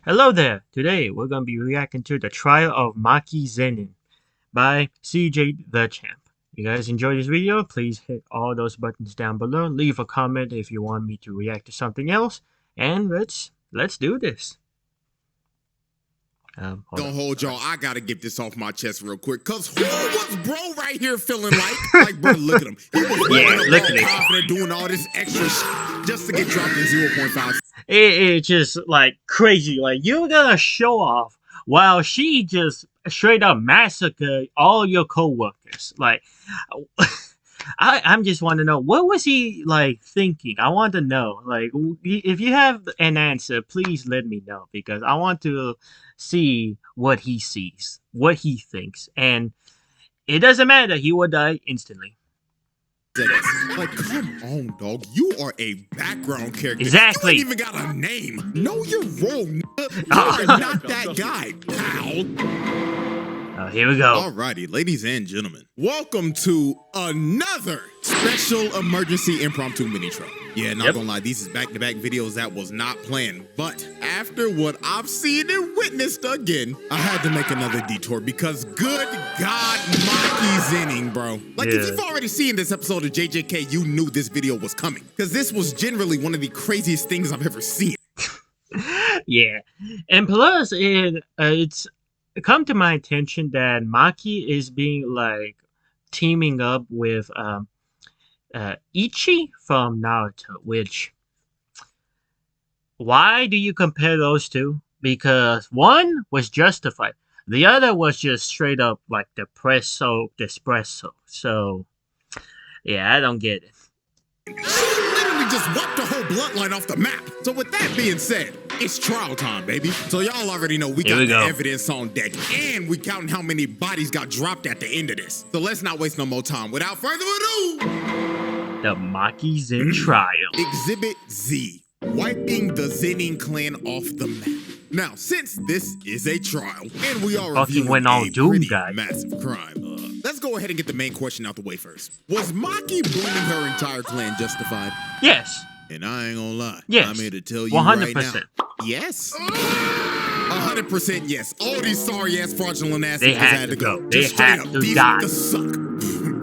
Hello there! Today we're going to be reacting to the trial of Maki Zeniai by CJ the Champ. You guys enjoy this video? Please hit all those buttons down below. Leave a comment if you want me to react to something else. And let's do this. Don't hold y'all. I gotta get this off my chest real quick. Cause who was bro right here feeling like bro, look at him. He was look at it. Confident doing all this extra shit just to get dropped in 0.5. It's just like crazy. Like you're gonna show off while she just straight up massacre all your co-workers. Like I'm just want to know, what was he like thinking? I want to know. Like, if you have an answer, please let me know, because I want to see what he sees, what he thinks, and it doesn't matter. He will die instantly. Like, come on, dog. You are a background character. Exactly. You ain't even got a name. Know your role. You are not that guy, pal. Here we go. Alrighty, ladies and gentlemen, welcome to another special emergency impromptu mini trial. Yeah, not gonna lie, these is back-to-back videos that was not planned, but after what I've seen and witnessed again, I had to make another detour because good God, Maki Zeniai, bro. Like, if you've already seen this episode of JJK, you knew this video was coming, because this was generally one of the craziest things I've ever seen. Yeah, and plus, it's come to my attention that Maki is being like teaming up with Ichi from Naruto, which, why do you compare those two? Because one was justified, the other was just straight up like espresso. So yeah, I don't get it. She literally just wiped the whole bloodline off the map. So with that being said, it's trial time, baby. So y'all already know we got the evidence on deck, and we counting how many bodies got dropped at the end of this. So let's not waste no more time. Without further ado, the Maki Zen trial. Exhibit Z, wiping the Zeniai clan off the map. Now, since this is a trial, and we are reviewing a pretty massive crime, let's go ahead and get the main question out the way first. Was Maki booming her entire clan justified? Yes. And I ain't gonna lie. Yes. I'm here to tell you 100%. right now. Yes. 100% yes. All these sorry ass fraudulent asses had to go. They had to die. Suck.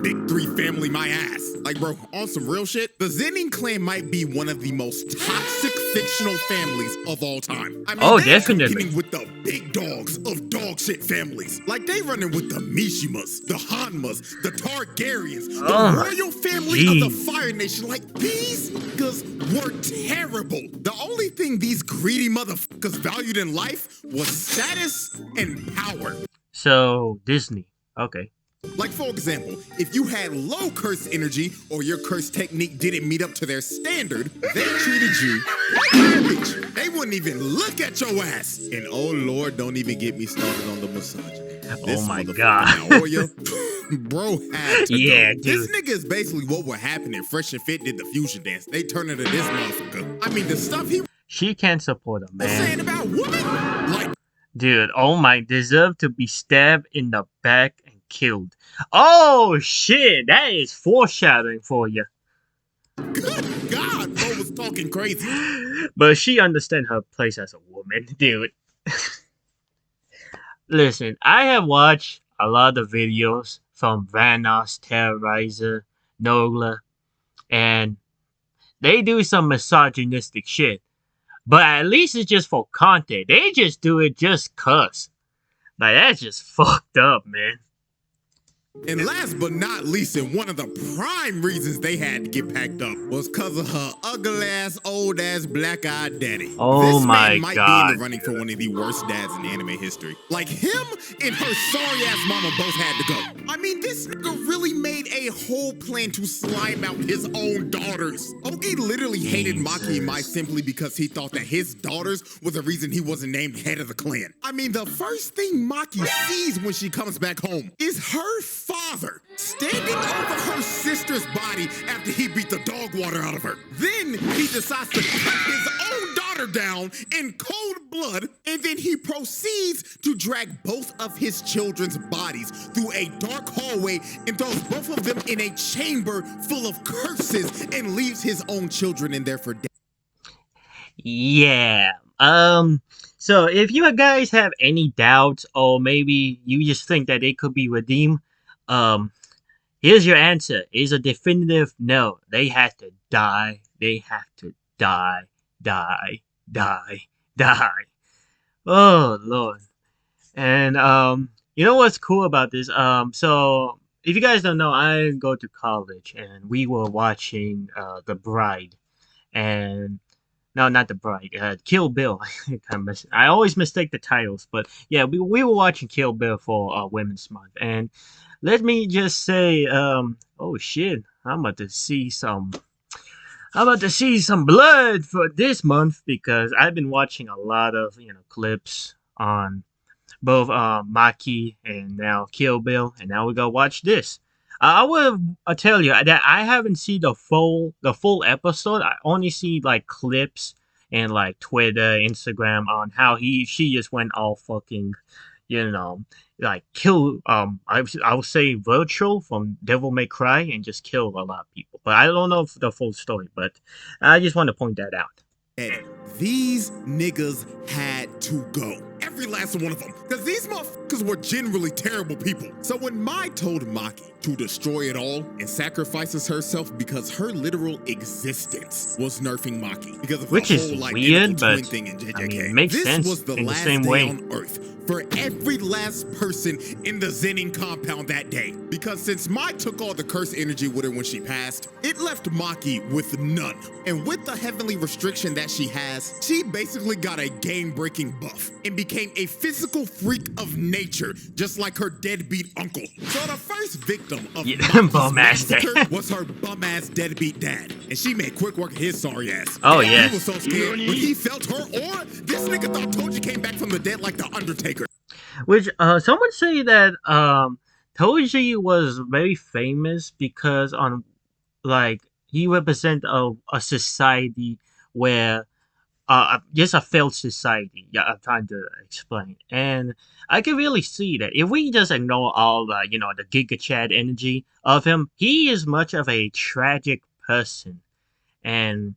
Big three family my ass. Like, bro, on some real shit, the Zeniai clan might be one of the most toxic fictional families of all time. I mean, definitely competing with the big dogs of dog shit families. Like, they running with the Mishimas, the Hanmas, the Targaryens, the royal family of the Fire Nation. Like, these niggas were terrible. The only thing these greedy motherfuckers valued in life was status and power. So, Disney. Okay. Like, for example, if you had low curse energy or your curse technique didn't meet up to their standard, they treated you like garbage. They wouldn't even look at your ass. And oh Lord, don't even get me started on the massage. Oh my God. Bro had to go. Dude. This nigga is basically what would happen if Fresh and Fit did the fusion dance. They turn into this motherfucker. I mean, the stuff she can't support him, man. Saying about women, like, dude, oh my, deserve to be stabbed in the back and killed. Oh shit, that is foreshadowing for you. Good God, bro was talking crazy. But she understands her place as a woman, dude. Listen, I have watched a lot of videos from Vanos, Terrorizer, Nogla, and they do some misogynistic shit. But at least it's just for content. They just do it just cuz. Like, that's just fucked up, man. And last but not least, and one of the prime reasons they had to get packed up was because of her ugly ass, old ass, black eyed daddy. Oh this my man might God. be in the running for one of the worst dads in anime history. Like, him and her sorry ass mama both had to go. I mean, this nigga really made a whole plan to slime out his own daughters. Ogi literally hated Maki and Mai simply because he thought that his daughters were the reason he wasn't named head of the clan. I mean, the first thing Maki sees when she comes back home is her father standing over her sister's body after he beat the dog water out of her. Then he decides to cut his own daughter down in cold blood, and then he proceeds to drag both of his children's bodies through a dark hallway and throws both of them in a chamber full of curses and leaves his own children in there for death. Yeah. So if you guys have any doubts, or maybe you just think that it could be redeemed, um, here's your answer. It's a definitive no. They had to die. They have to die, die, die, die. Oh Lord. And you know what's cool about this? So if you guys don't know, I go to college, and we were watching The Bride, and no, not The Bride, Kill Bill. I always mistake the titles, but yeah, we were watching Kill Bill for Women's Month, and let me just say, oh shit, I'm about to see some blood for this month, because I've been watching a lot of clips on both Maki and now Kill Bill, and now we go watch this. I will tell you that I haven't seen the full episode. I only see like clips and like Twitter, Instagram on how she just went all fucking, you know, like kill I would say virtual from Devil May Cry and just kill a lot of people. But I don't know the full story. But I just want to point that out. And these niggas had to go. Every last one of them. Because these motherfuckers were generally terrible people. So when Mai told Maki to destroy it all and sacrifices herself because her literal existence was nerfing Maki because of Which the is whole like weird, but twin thing in JJK. I mean, it makes this sense was the in the last same day way. on Earth for every last person in the Zenin compound that day. Because since Mai took all the curse energy with her when she passed, it left Maki with none. And with the heavenly restriction that she has, she basically got a game-breaking buff and became a physical freak of nature, just like her deadbeat uncle. So the first victim of Maki's Bum-ass dad. massacre was her bum-ass deadbeat dad. And she made quick work of his sorry ass. Oh, And yeah. He was so scared when he felt her aura, this nigga thought Toji came back from the dead like the Undertaker. Which someone say that Toji was very famous because on like he represent a society where just a failed society. Yeah, I'm trying to explain, and I can really see that if we just ignore all the the Giga Chad energy of him, he is much of a tragic person, and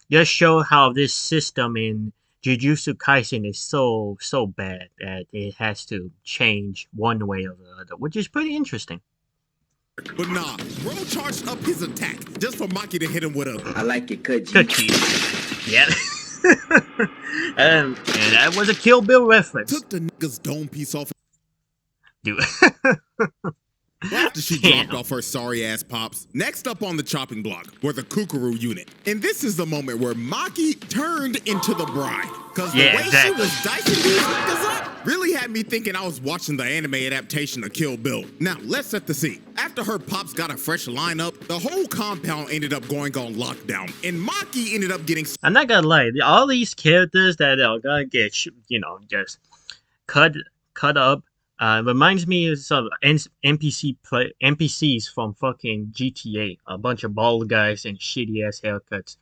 just show how this system in Jujutsu Kaisen is so bad that it has to change one way or the other, which is pretty interesting. But nah, bro charged up his attack just for Maki to hit him with a I like it, Koji. Cookie. Yeah. and that was a Kill Bill reference. took the nigga's dome piece off Dude. after she Damn. dropped off her sorry ass pops. Next up on the chopping block were the Kukuru unit. And this is the moment where Maki turned into the bride. Cause the Yeah, way exactly. she was dicing these niggas up really had me thinking I was watching the anime adaptation of Kill Bill. Now, let's set the scene. After her pops got a fresh lineup, the whole compound ended up going on lockdown. And Maki ended up getting I'm not gonna lie, all these characters that are gonna get just cut up reminds me of some NPCs from fucking GTA. A bunch of bald guys and shitty ass haircuts.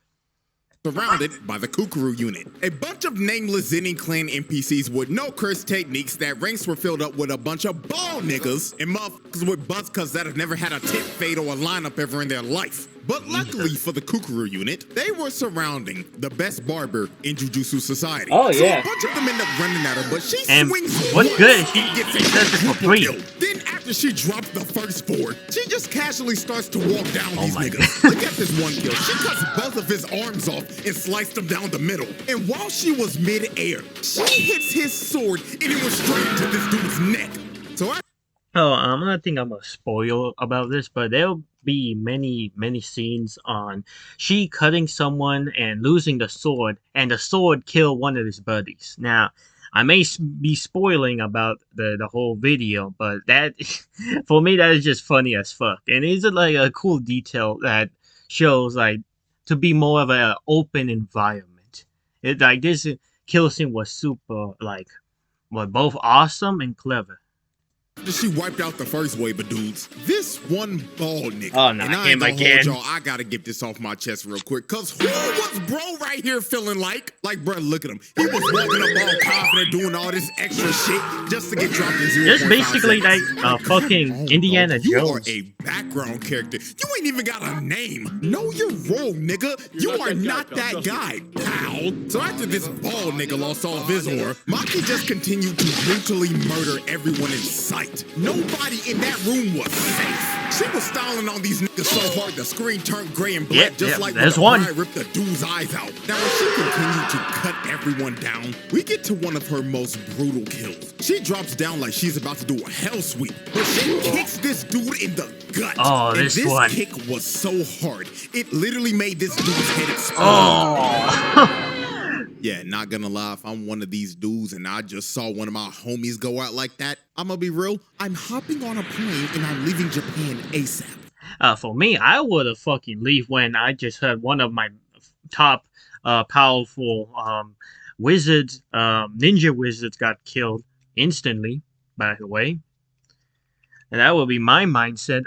surrounded by the Kukuru unit. A bunch of nameless Zenin clan NPCs with no curse techniques that ranks were filled up with a bunch of bald niggas and motherfuckers with buzz cuts that have never had a tip fade or a lineup ever in their life. But luckily for the Kukuru unit, they were surrounding the best barber in Jujutsu Society. Oh, So yeah. a bunch of them end up running at her, but she And swings what's once good, and she gets a does it for triple free. kill. Then after she drops the first four, she just casually starts to walk down these my niggas. Look at this one kill. She cuts both of his arms off and sliced them down the middle. And while she was mid-air, she hits his sword and it was straight to this dude's neck. So I think I'm gonna spoil about this, but there'll be many scenes on she cutting someone and losing the sword, and the sword kill one of his buddies. Now, I may be spoiling about the whole video, but that for me that is just funny as fuck, and it's like a cool detail that shows like to be more of an open environment. It like this kill scene was super like both awesome and clever. She wiped out the first wave of dudes. This one bald nigga. Oh, no, and I ain't him gonna hold again. y'all. I gotta get this off my chest real quick. Cause who was bro right here feeling like? Like, bro, look at him. He was walking up all confident, doing all this extra shit just to get dropped in 0.5 It's basically like seconds. fucking Indiana You Jones. are a background character. You ain't even got a name. Know your role, nigga. You are not that guy, pal. So after this bald nigga lost all of his aura, Maki just continued to brutally murder everyone in sight. Nobody in that room was safe. She was styling on these niggas so hard the screen turned gray and black, just like when the bride ripped the dude's eyes out. Now, when she continued to cut everyone down, we get to one of her most brutal kills. She drops down like she's about to do a hell sweep, but she kicks this dude in the gut. Oh, and this one. kick was so hard, it literally made this dude's head explode. Oh. Yeah, not gonna lie, if I'm one of these dudes and I just saw one of my homies go out like that, I'm gonna be real, I'm hopping on a plane and I'm leaving Japan ASAP. For me, I would have fucking leave when I just heard one of my top powerful wizards, ninja wizards got killed instantly, by the way. And that would be my mindset.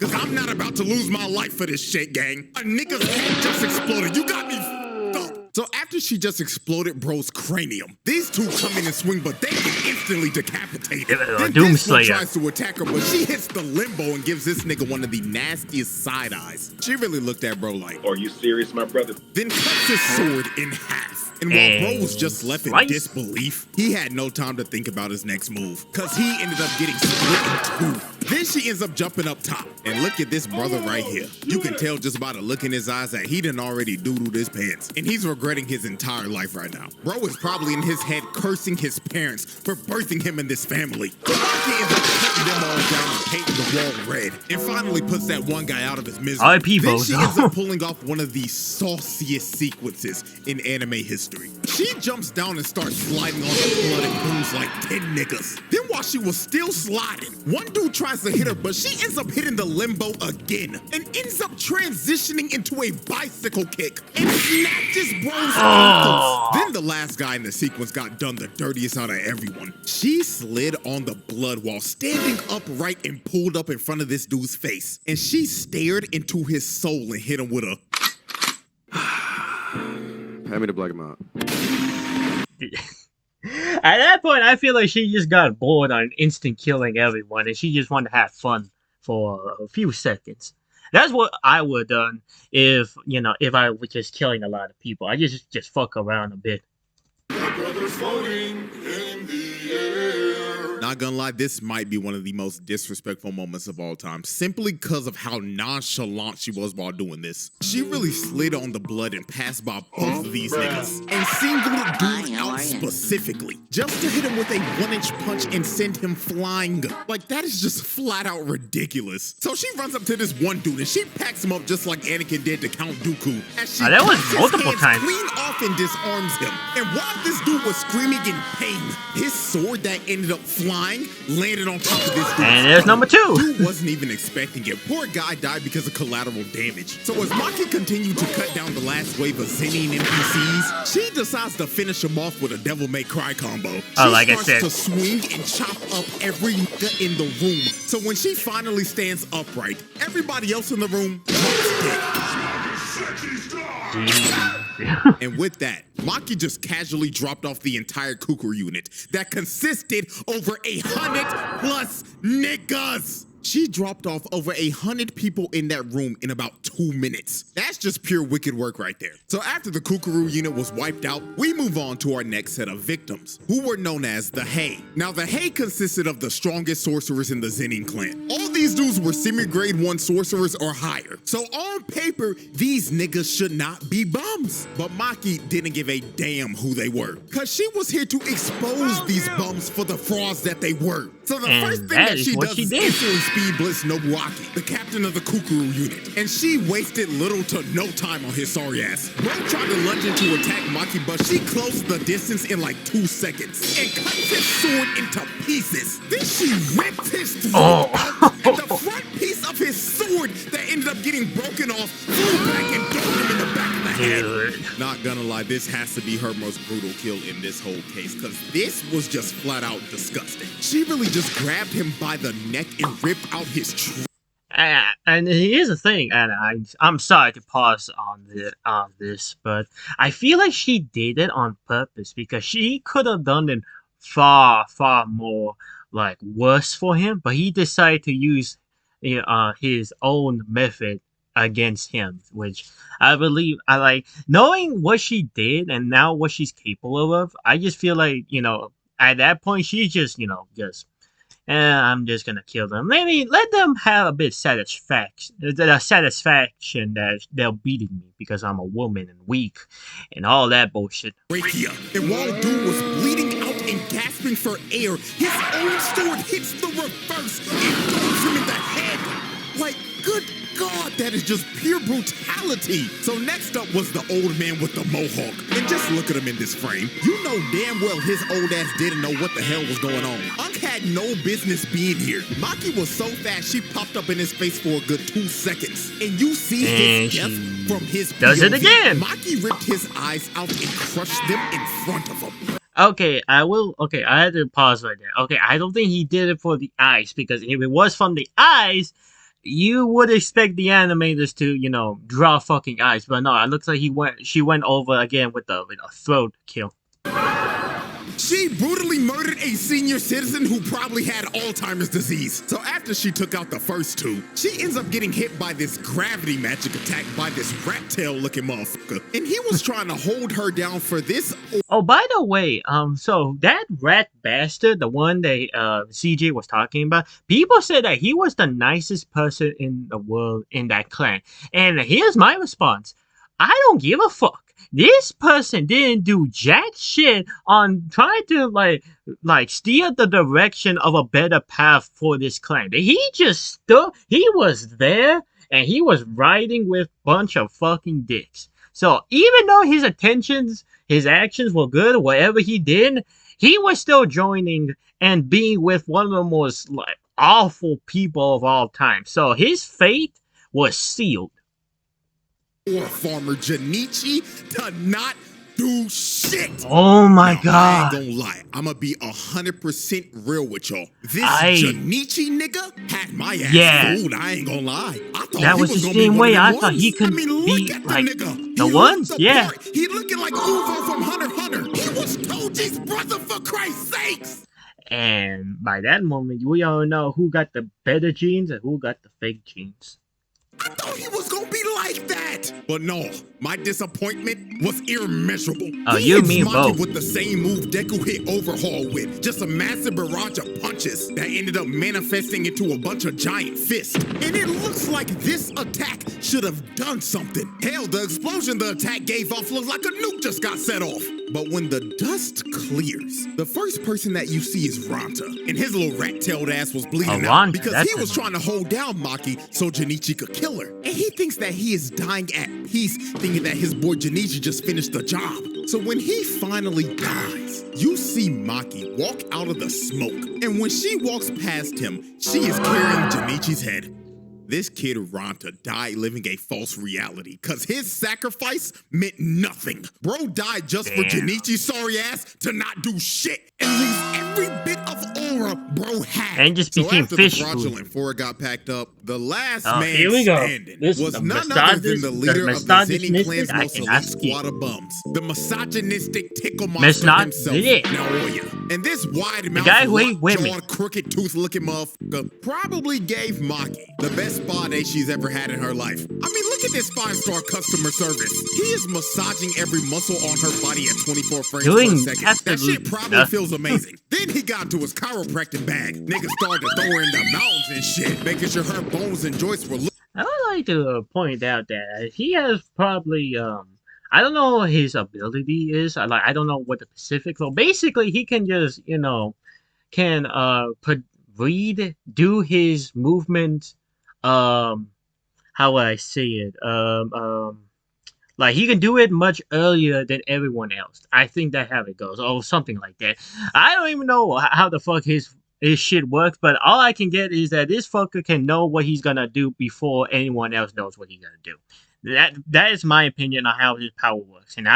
Cause I'm not about to lose my life for this shit, gang. A nigga's head just exploded. You got me f***ed up. So after she just exploded bro's cranium, these two come in and swing, but they get instantly decapitated. Then this one tries to attack her, but she hits the limbo and gives this nigga one of the nastiest side eyes. She really looked at bro like, "Are you serious, my brother?" Then cuts his sword in half. And while bro was just left in disbelief, he had no time to think about his next move, cause he ended up getting split in two. Then she ends up jumping up top. And look at this brother right here. You can tell just by the look in his eyes that he done already doodled his pants. And he's regretting his entire life right now. Bro is probably in his head cursing his parents for birthing him in this family. So Maki ends up cutting them all down and painting the wall red. And finally puts that one guy out of his misery. Then she ends up pulling off one of the sauciest sequences in anime history. She jumps down and starts sliding on the blood and booms like 10 niggas. Then while she was still sliding, one dude tries to hit her, but she ends up hitting the limbo again and ends up transitioning into a bicycle kick and snatches bro's ankles. Then the last guy in the sequence got done the dirtiest out of everyone. She slid on the blood while standing upright and pulled up in front of this dude's face. And she stared into his soul and hit him with a... Hand me the black amount. At that point, I feel like she just got bored on instant killing everyone, and she just wanted to have fun for a few seconds. That's what I would have done if I was just killing a lot of people. I just fuck around a bit. Not gonna lie, this might be one of the most disrespectful moments of all time, simply because of how nonchalant she was while doing this. She really slid on the blood and passed by both of these niggas, and singled dude out specifically, just to hit him with a 1-inch punch and send him flying. Like, that is just flat out ridiculous. So she runs up to this one dude and she packs him up just like Anakin did to Count Dooku. As she that was cuts multiple his hands times. clean off and disarms him. And while this dude was screaming in pain, his sword that ended up flying landed on top of this dude. And there's number 2. Dude wasn't even expecting it. Poor guy died because of collateral damage. So as Maki continued to cut down the last wave of Zeniai NPCs, she decides to finish him off with a Devil May Cry combo. She like I starts said, to swing and chop up every nigga in the room. So when she finally stands upright, everybody else in the room drops dead. And with that, Maki just casually dropped off the entire Kukuru unit that consisted over 100+ niggas. She dropped off over 100 people in that room in about 2 minutes. That's just pure wicked work right there. So after the Kukuru unit was wiped out, we move on to our next set of victims, who were known as the Hei. Now the Hei consisted of the strongest sorcerers in the Zenin clan. All these dudes were semi-grade 1 sorcerers or higher. So on paper, these niggas should not be bums. But Maki didn't give a damn who they were, cause she was here to expose these bums for the frauds that they were. So the first thing that she does is instantly speed blitz Nobuaki, the captain of the Kukuru unit. And she wasted little to no time on his sorry ass. Bro tried to lunge in to attack Maki, but she closed the distance in like 2 seconds and cuts his sword into pieces. Then she ripped his throat out, and the front piece of his sword that ended up getting broken off flew back and dove him in the back of the head. Dude. Not gonna lie, this has to be her most brutal kill in this whole case, because this was just flat out disgusting. She really just grabbed him by the neck and ripped out his And here's the thing, and I'm sorry to pause on this, but I feel like she did it on purpose because she could have done it far more like worse for him, but he decided to use his own method against him, which I believe I like knowing what she did and now what she's capable of. I just feel like at that point she just I'm just gonna kill them. Maybe let them have a bit satisfaction. The satisfaction that they're beating me because I'm a woman and weak, and all that bullshit. Trachea. And while dude was bleeding out and gasping for air, his own sword hits the reverse and throws him in the head. Like, good God, that is just pure brutality. So next up was the old man with the mohawk. And just look at him in this frame. You know damn well his old ass didn't know what the hell was going on. Unk had no business being here. Maki was so fast she popped up in his face for a good 2 seconds. And you see his death from his does POV. it again. Maki ripped his eyes out and crushed them in front of him. Okay, I had to pause right there. Okay, I don't think he did it for the eyes, because if it was from the eyes, you would expect the animators to, draw fucking eyes, but no, it looks like she went over again with a throat kill. She brutally murdered a senior citizen who probably had Alzheimer's disease. So after she took out the first two, she ends up getting hit by this gravity magic attack by this rat tail looking motherfucker. And he was trying to hold her down for this. Oh, by the way, so that rat bastard, the one that CJ was talking about, people said that he was the nicest person in the world in that clan. And here's my response. I don't give a fuck. This person didn't do jack shit on trying to like steer the direction of a better path for this clan. He just stood. He was there and he was riding with a bunch of fucking dicks. So even though his actions were good, whatever he did, he was still joining and being with one of the most awful people of all time. So his fate was sealed. Or farmer Janichi to not do shit. Oh my God. I ain't gonna lie, I'ma be 100% real with y'all. This Janichi nigga had my ass fooled. I ain't gonna lie. I thought that he was the same way I thought he could be like the ones. Yeah. He looking like Uvo from Hunter x Hunter. He was Toji's brother, for Christ's sakes. And by that moment, we all know who got the better genes and who got the fake genes. I thought he was gonna be like that. But no, my disappointment was immeasurable. Oh, you mean both. With the same move Deku hit Overhaul with. Just a massive barrage of punches that ended up manifesting into a bunch of giant fists. And it looks like this attack should have done something. Hell, the explosion the attack gave off looks like a nuke just got set off. But when the dust clears, the first person that you see is Ranta. And his little rat-tailed ass was bleeding out because he was trying to hold down Maki so Janichi could kill her. And he thinks that he is dying at peace, thinking that his boy Janichi just finished the job. So when he finally dies, you see Maki walk out of the smoke. And when she walks past him, she is carrying Janichi's head. This kid Ranta died living a false reality because his sacrifice meant nothing. Bro died just for Janichi's sorry ass to not do shit and lose every bit of aura bro had. And just became after fish the fraudulent food. four got packed up, the last man here we go. standing This was the none other than the leader of the Zeniai clan's I most cannot elite skip. squad of bums, the misogynistic tickle monster himself, Naoya. And this wide-mouthed, lockjawed, crooked-tooth looking motherfucker probably gave Maki the best spa day she's ever had in her life. I mean, look at this 5-star customer service. He is massaging every muscle on her body at 24 frames per second. That shit probably feels amazing. Then he got to his chiropractic bag. Niggas started to throw her in the mountains and shit, making sure her bones and joints were I would like to point out that he has probably I don't know what his ability is. I don't know what the specifics. So basically, he can just read, do his movement. How would I say it? Like he can do it much earlier than everyone else. I think that's how it goes, or something like that. I don't even know how the fuck his shit works, but all I can get is that this fucker can know what he's gonna do before anyone else knows what he's gonna do. That is my opinion on how his power works, and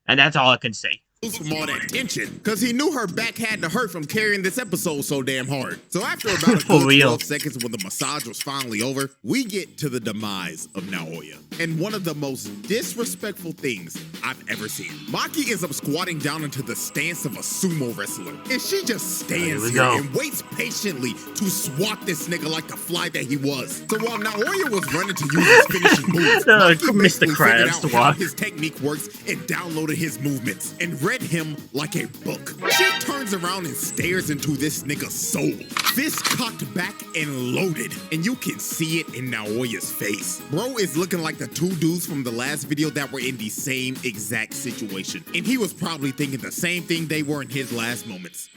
that's all I can say. From all that tension, because he knew her back had to hurt from carrying this episode so damn hard. So after about a good 12 seconds when the massage was finally over, we get to the demise of Naoya. And one of the most disrespectful things I've ever seen. Maki ends up squatting down into the stance of a sumo wrestler. And she just stands here and waits patiently to swat this nigga like the fly that he was. So while Naoya was running to use his finishing moves, Maki basically figured out how his technique works and downloaded his movements and read him like a book. She turns around and stares into this nigga's soul, fist cocked back and loaded, and you can see it in Naoya's face. Bro is looking like the two dudes from the last video that were in the same exact situation, and he was probably thinking the same thing they were in his last moments.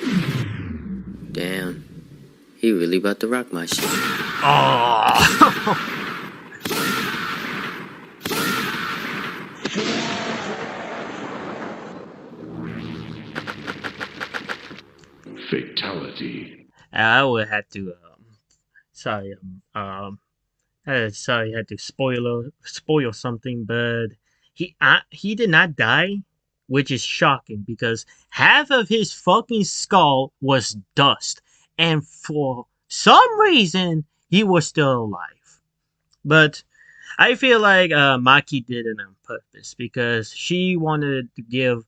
Damn, he really about to rock my shit. Oh. Fatality. I would have to sorry I had to spoil something, but he did not die, which is shocking because half of his fucking skull was dust, and for some reason he was still alive. But I feel like Maki did it on purpose because she wanted to give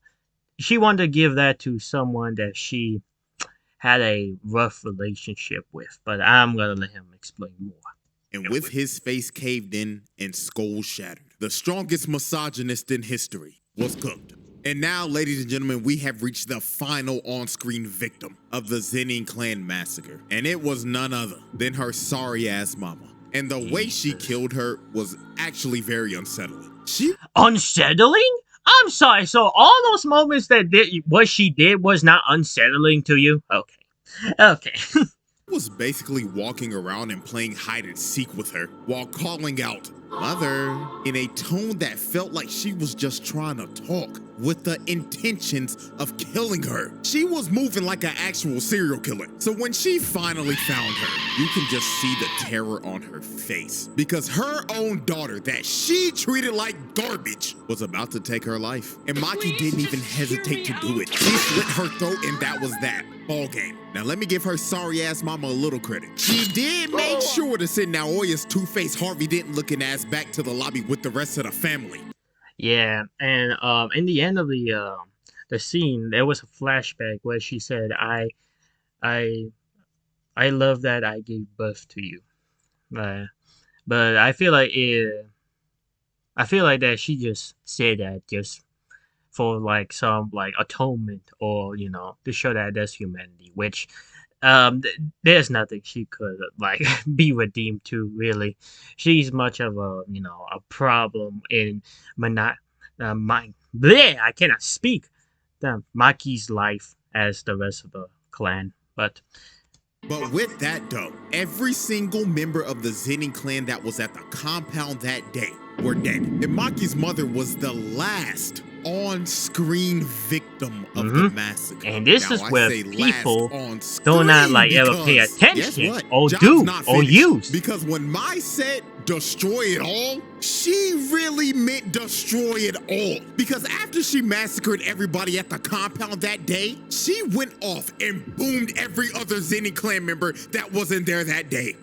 that to someone that she had a rough relationship with, but I'm gonna let him explain more. And with his face caved in and skull shattered, the strongest misogynist in history was cooked. And now, ladies and gentlemen, we have reached the final on-screen victim of the Zeniai clan massacre. And it was none other than her sorry-ass mama. And the way she killed her was actually very unsettling. Unsettling? I'm sorry, so all those moments what she did was not unsettling to you? Okay. Was basically walking around and playing hide and seek with her while calling out, "Mother," in a tone that felt like she was just trying to talk with the intentions of killing her. She was moving like an actual serial killer. So when she finally found her, you can just see the terror on her face because her own daughter that she treated like garbage was about to take her life. And Maki didn't even hesitate to do it. She slit her throat and that was that. Ball game. Now let me give her sorry ass mama a little credit. She did make sure to send Naoya's two-faced Harvey Dent looking ass back to the lobby with the rest of the family. Yeah, and in the end of the scene, there was a flashback where she said, "I love that I gave birth to you," but I feel like that she just said that just for like some like atonement or to show that there's humanity, which there's nothing she could like be redeemed to really. She's much of a a problem in I cannot speak Maki's life as the rest of the clan. But with that though, every single member of the Zeniai clan that was at the compound that day were dead. And Maki's mother was the last on-screen victim of the massacre. And this is where people do not like ever pay attention or do or use. Because when Mai said destroy it all, she really meant destroy it all. Because after she massacred everybody at the compound that day, she went off and boomed every other Zeniai clan member that wasn't there that day.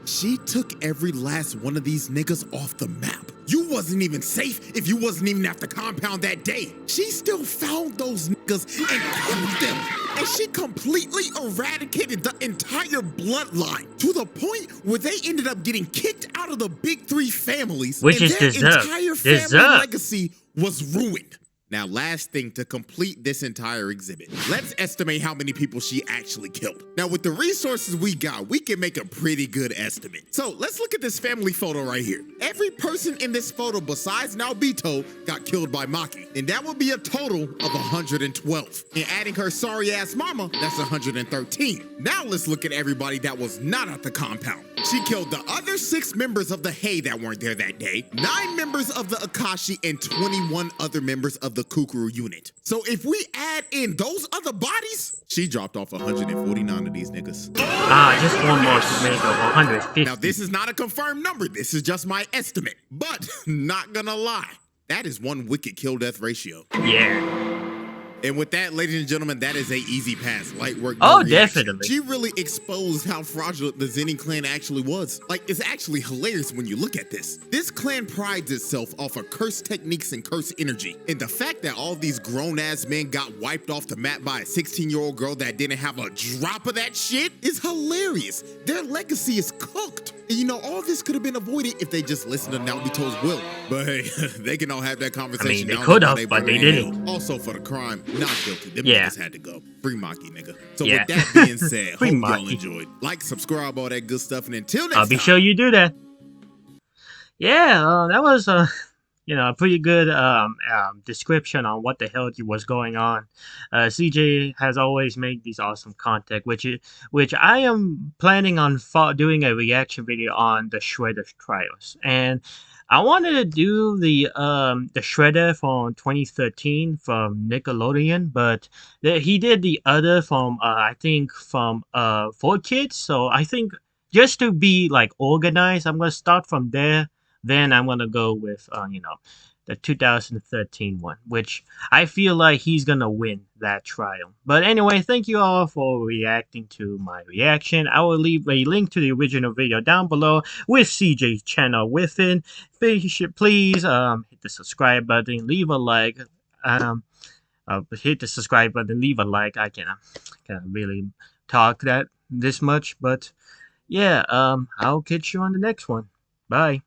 She took every last one of these niggas off the map. You wasn't even safe if you wasn't even at the compound that day. She still found those niggas and killed them. And she completely eradicated the entire bloodline to the point where they ended up getting kicked out of the big three families. Which and is their deserved. entire family legacy was ruined. Now, last thing to complete this entire exhibit, let's estimate how many people she actually killed. Now, with the resources we got, we can make a pretty good estimate. So let's look at this family photo right here. Every person in this photo besides Naobito got killed by Maki, and that would be a total of 112. And adding her sorry ass mama, that's 113. Now let's look at everybody that was not at the compound. She killed the other 6 members of the Hei that weren't there that day, 9 members of the Akashi, and 21 other members of the the Kukuru unit. So if we add in those other bodies, she dropped off 149 of these niggas. Just one more to make it 150. Now, this is not a confirmed number. This is just my estimate. But, not gonna lie, that is one wicked kill-death ratio. Yeah. And with that, ladies and gentlemen, that is a easy pass. Light work. Oh, definitely. She really exposed how fraudulent the Zeniai clan actually was. Like, it's actually hilarious when you look at this. This clan prides itself off of cursed techniques and cursed energy. And the fact that all these grown-ass men got wiped off the map by a 16-year-old girl that didn't have a drop of that shit is hilarious. Their legacy is cooked. And you know, all this could have been avoided if they just listened to Naobito's will. But hey, they can all have that conversation. They could have, but they didn't. Also, for the crime, not guilty. Them Yeah. niggas had to go. Free Maki, nigga. So Yeah. with that being said, Free hope y'all Maki. enjoyed. Like, subscribe, all that good stuff, and until next I'll be time. sure you do that. Yeah, that was a pretty good description on what the hell was going on. CJ has always made these awesome content, which I am planning on doing a reaction video on the Shredder trials, and I wanted to do the Shredder from 2013 from Nickelodeon, but he did the other from I think from 4Kids. So I think just to be like organized, I'm gonna start from there. Then I'm gonna go with the 2013 one, which I feel like he's gonna win that trial. But anyway, thank you all for reacting to my reaction. I will leave a link to the original video down below with CJ's channel within. Please hit the subscribe button, leave a like. Hit the subscribe button, leave a like. I can't really talk this much, but yeah. I'll catch you on the next one. Bye.